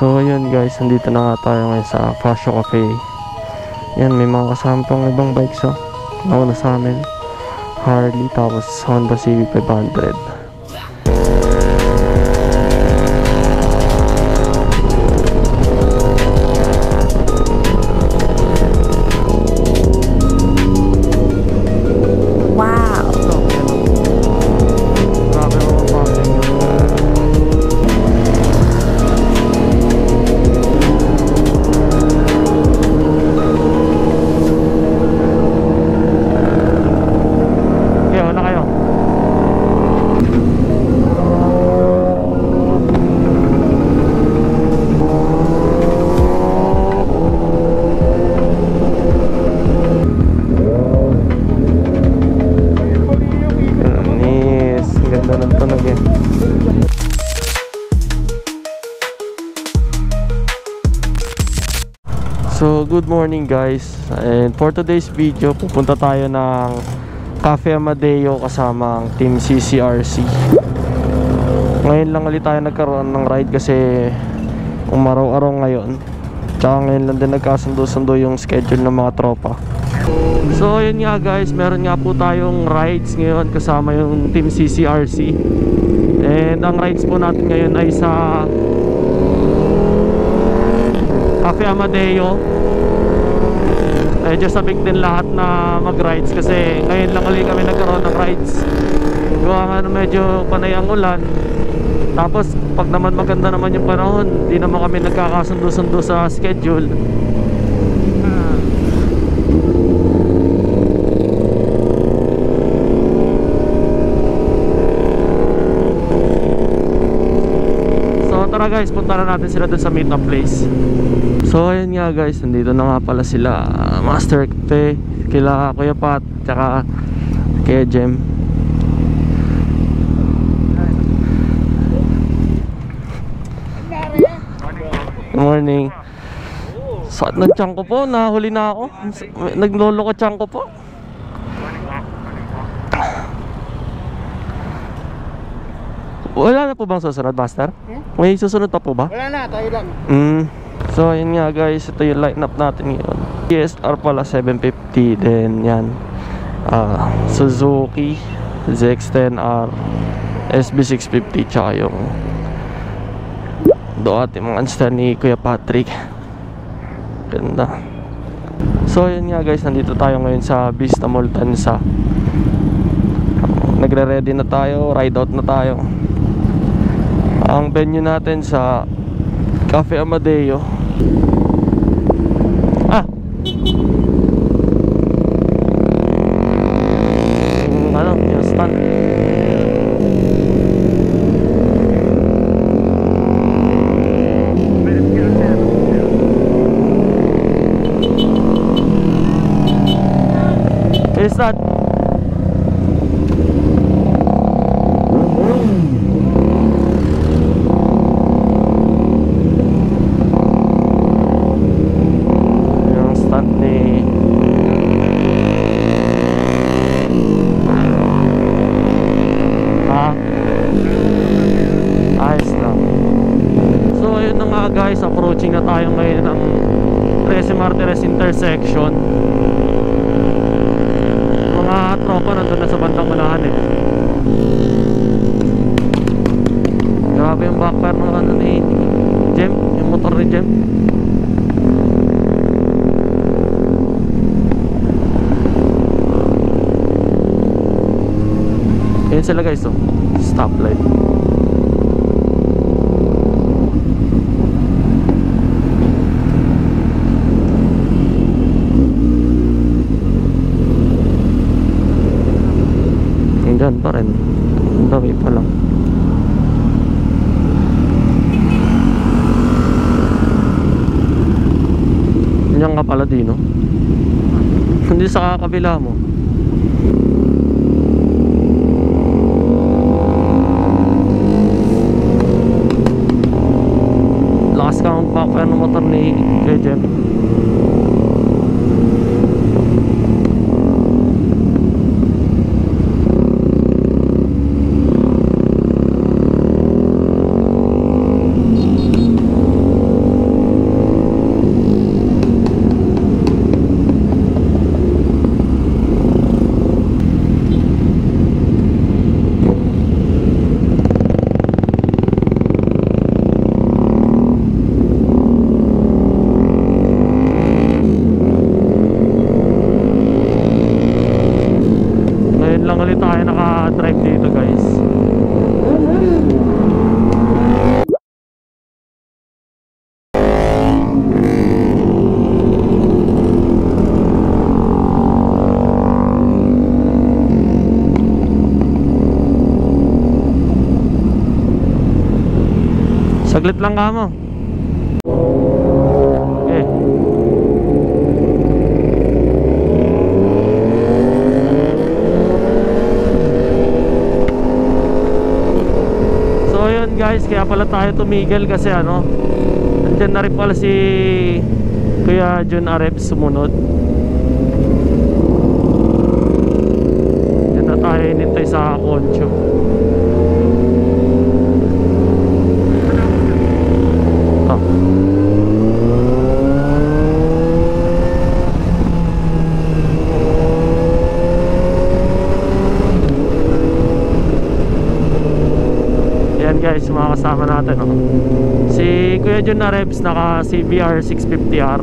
So ayun guys, nandito na nga tayo ngayon sa Pasio Cafe. Yan, may mga kasama pang ibang bikes oh. Nauna sa amin, Harley, tapos Honda Civic 500. So good morning guys, and for today's video pupunta tayo ng Cafe Amadeo kasamang Team CCRC. Ngayon lang ulit tayo nagkaroon ng ride kasi umaraw-araw ngayon, tsaka ngayon lang din nagkasundo-sundo yung schedule ng mga tropa. So yun nga guys, meron nga po tayong rides ngayon kasama yung Team CCRC. And ang rides po natin ngayon ay sa Cafe Amadeo. Medyo sabik din lahat na mag-rides kasi ngayon lang ulit kami nagkaroon ng rides. Gawa nga medyo panay ang ulan. Tapos pag naman maganda naman yung panahon, di naman kami nagkakasundo-sundo sa schedule. So tara guys, punta na natin sila dun sa meet-up place. So ayun nga guys, nandito na nga pala sila Master Te, kila Kuya Pat, tsaka kaya Jem. Good morning. Saan na tiyan ko po? Nahuli na ako. Naglolo ko tiyan ko po. Wala na po bang susunod, Master? May susunod pa po ba? Wala na, tayo lang. So yun nga guys, ito yung line-up natin ngayon. PSR pala 750, then yan Suzuki ZX-10R, SB650, tsaka yung Ducati Monster ni Kuya Patrick. Ganda. So yun nga guys, nandito tayo ngayon sa Vista Mall Tansa. Nagre-ready na tayo, ride out na tayo. Ang venue natin sa Cafe Amadeo. Yung stand. Is that? Guys, approaching na tayo ngayon ng 13 Martires intersection. Mga tropa nandun na sa bandang unahan eh. Grabe yung backfire ng ano ni Jem, yung motor ni Jem. Ayan sila guys oh, stoplight. Diyan pa rin, ang dami pa lang. Yan nga pala din, no? Hindi sa kabila mo. Lakas ka ang backfire ng motor ni Jem. Saglit lang ka mo. Okay. So yun guys, kaya pala tayo tumigil kasi ano, andyan na rin pala si Kuya Jun Arep sumunod. Diyan na tayo hinintay sa Concho. Guys, mga kasama natin si Kuya Jun Arebs, naka CBR 650R.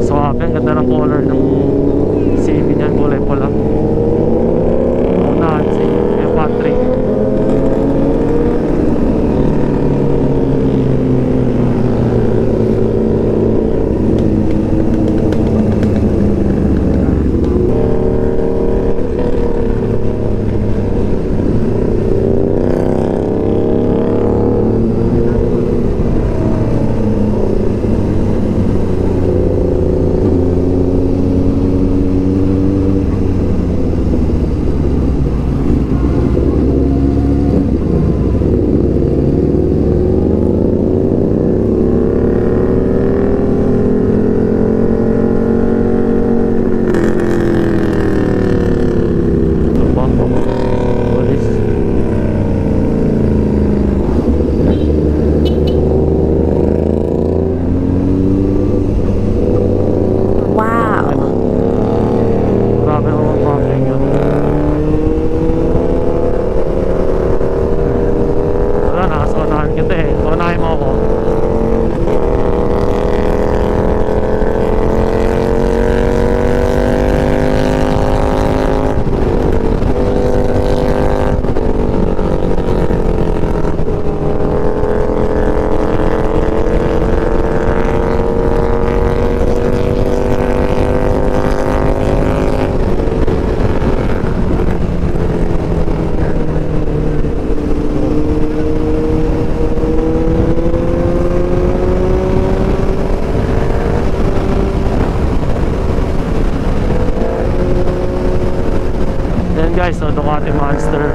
So ang ganda ng color ng CB niyan, kulay pula. Unahan si Kuya Patrick. Guys, so Ducati Monster.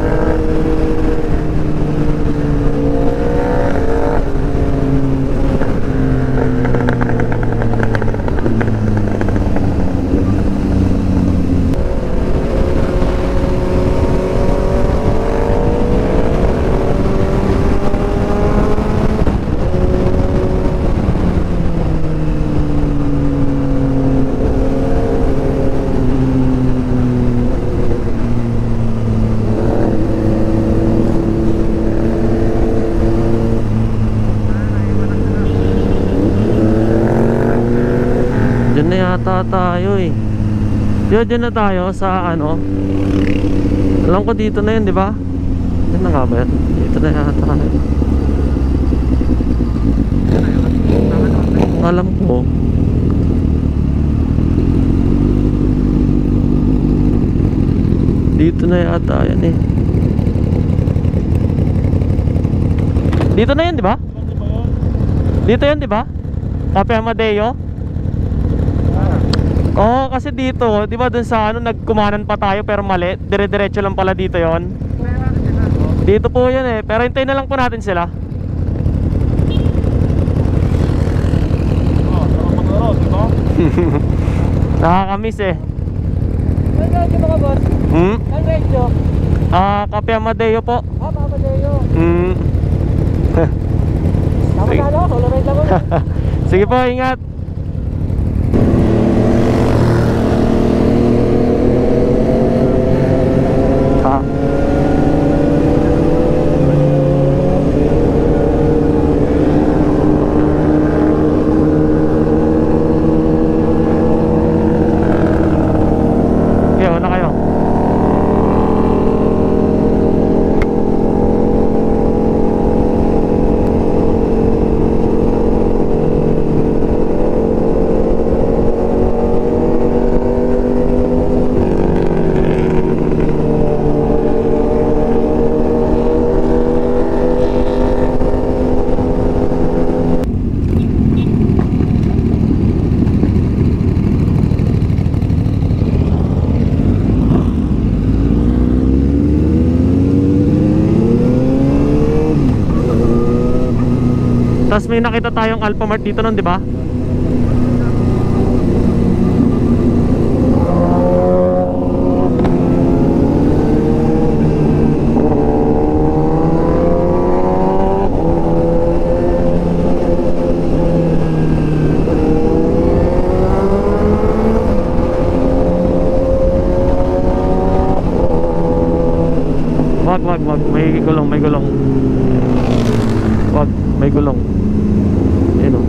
Diyan na yata tayo eh. Diyan na tayo sa ano. Alam ko dito na yun, di ba? Diyan na nga ba yan? Dito na yata tayo. Alam ko. Dito na yata yan eh. Dito na yan, di ba? Dito yan, di ba? Cafe Amadeo. Oo, kasi dito, di ba dun sa ano, nagkumanan pa tayo pero mali. Dire-diretso lang pala dito yon. Dito po yun eh. Pero hintayin na lang po natin sila. Nakakamiss eh. Saan radyo mga boss? Saan radyo? Cafe Amadeo po. Amadeo. Tama Sige. na no? Solo ride lang mo. Sige po, ingat. Tapos may nakita tayong Alphamart dito nun, di ba? Wag, may gulong. Wag, may gulong. Ayun o.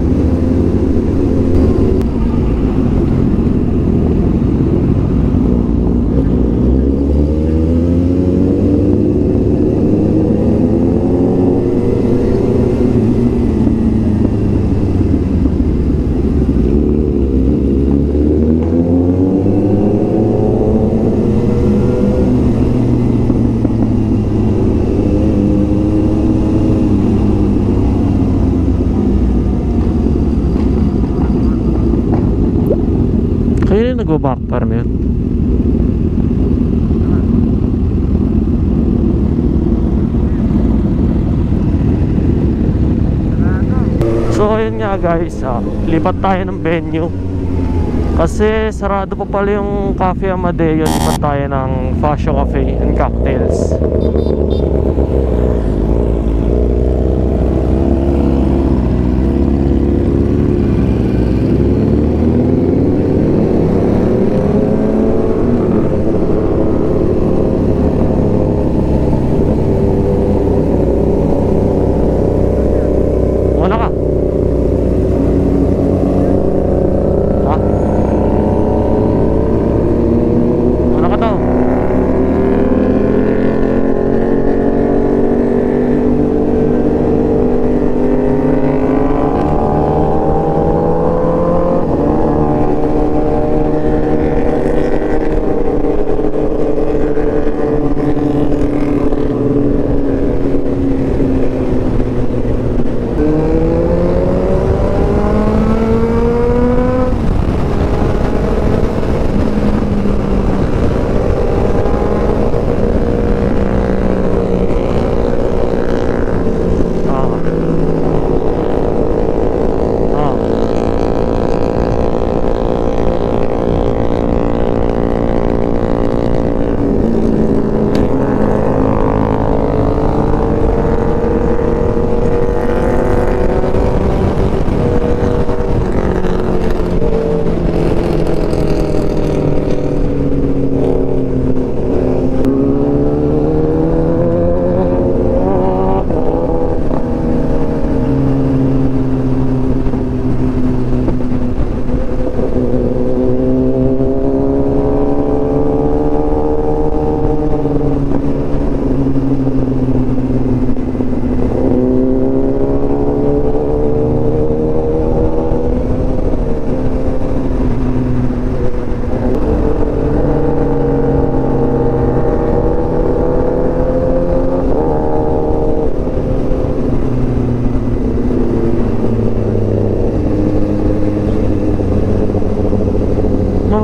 Kaya yung nag-backfire mo yun? So ayun nga guys, lipat tayo ng venue. Kasi sarado pa pala yung Cafe Amadeo. Lipat tayo ng Fascio Cafe and Cocktails.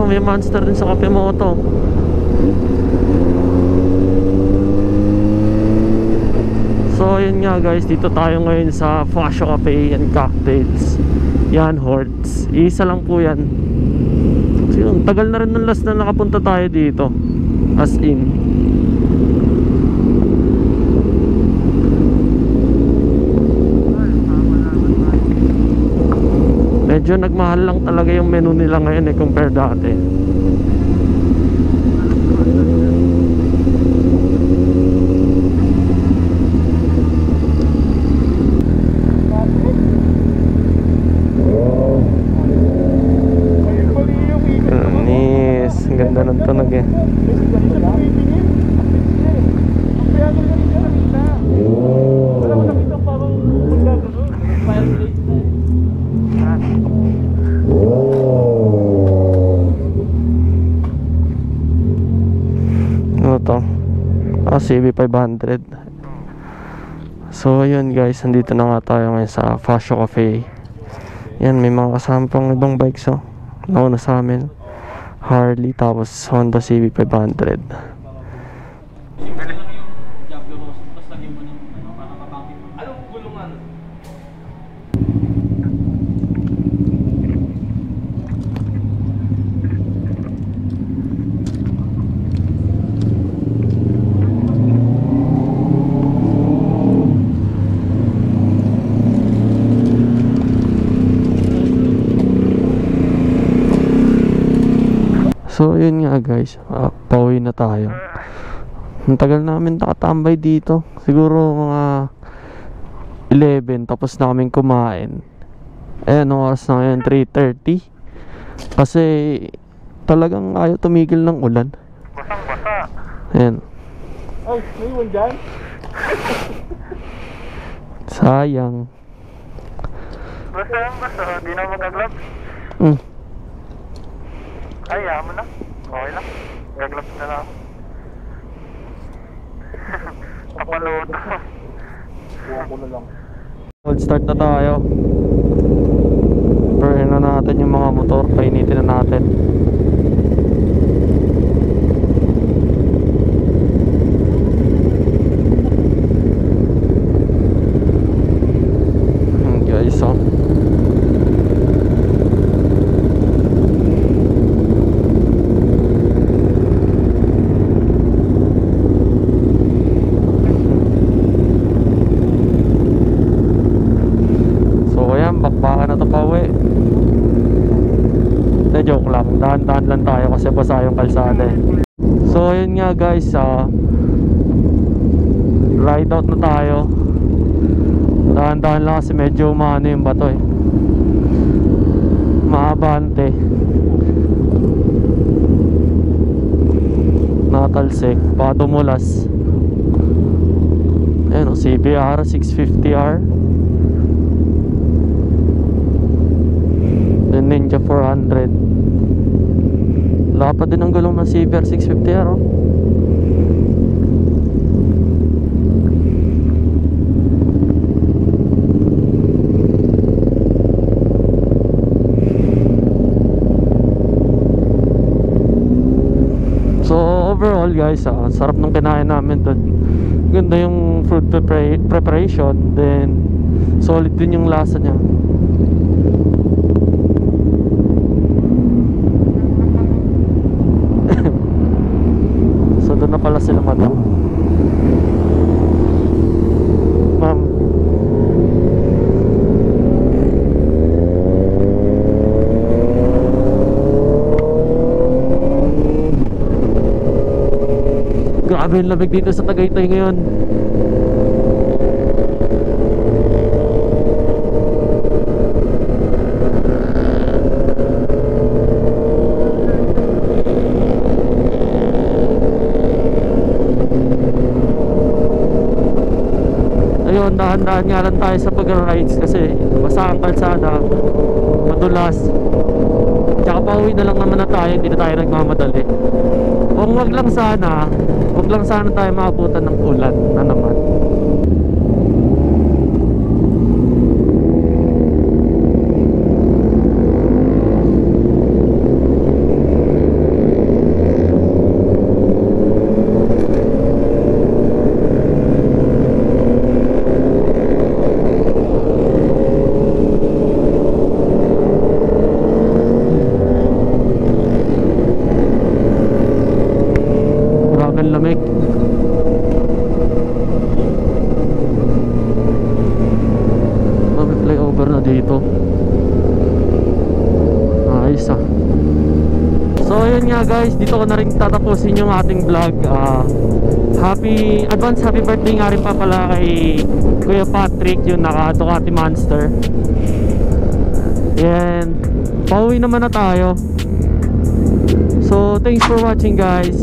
May Monster din sa Cafe Moto. So yun nga guys, dito tayo ngayon sa Fascio Cafe and Cocktails. Yan, Horts. Isa lang po yan. So yun, tagal na rin nung last na nakapunta tayo dito. As in. Medyo nagmahal lang talaga yung menu nila ngayon compare dati. Anis, ang ganda ng tunog eh. Ano to? CB500. So ayun guys, nandito na nga tayo ngayon sa Fascio Cafe. Yan, may mga kasama pang ibang bikes oh. Nauna sa amin, Harley, tapos Honda CB500. So yun nga guys, pauwi na tayo. Ang tagal namin nakatambay dito. Siguro mga 11 tapos na kaming kumain. Ayan, ang oras na ngayon 3:30. Kasi talagang ayaw tumigil ng ulan. Basang-basa. Ayan. Ay, may iwan dyan? Sayang. Basang-basa, di na mag-gloves. Ay, mo na. Okay lang. Gagloves na lang. Kapalood. Buwan ko na lang. Cold start na tayo. Burn na natin yung mga motor. Painitin na natin. Guys, oh. Bakbakan na ito pa uwi. Na joke lang, dahan-dahan lang tayo kasi basa yung kalsada eh. So ayun nga guys, ride out na tayo. Dahan-dahan lang kasi medyo maano yung bato eh, maabante, natalsik, baka tumulas. Ayun o, CBR 650R, Ninja 400. Lapad din ang gulong ng CBR 650R, oh. So overall guys, sarap ng kinain namin doon. Ganda yung food preparation, then solid din yung lasa niya. Doon na pala sila, madam. Ma'am. Grabe yung lamig dito sa Tagaytay ngayon. Dahan-dahan nga lang tayo sa pag-rides kasi basa ang kalsada, madulas. Tsaka pauwi na lang naman na tayo, hindi na tayo nagmamadali. Kung wag lang sana tayo maabutan ng ulan na naman. Lamig. Mag-flyover na dito. Ayos ah. So yun nga guys, dito ko na rin tatapusin yung ating vlog. Advance happy birthday nga rin pa pala kay Kuya Patrick, yung naka Ducati Monster. And pauwi naman na tayo. So thanks for watching guys.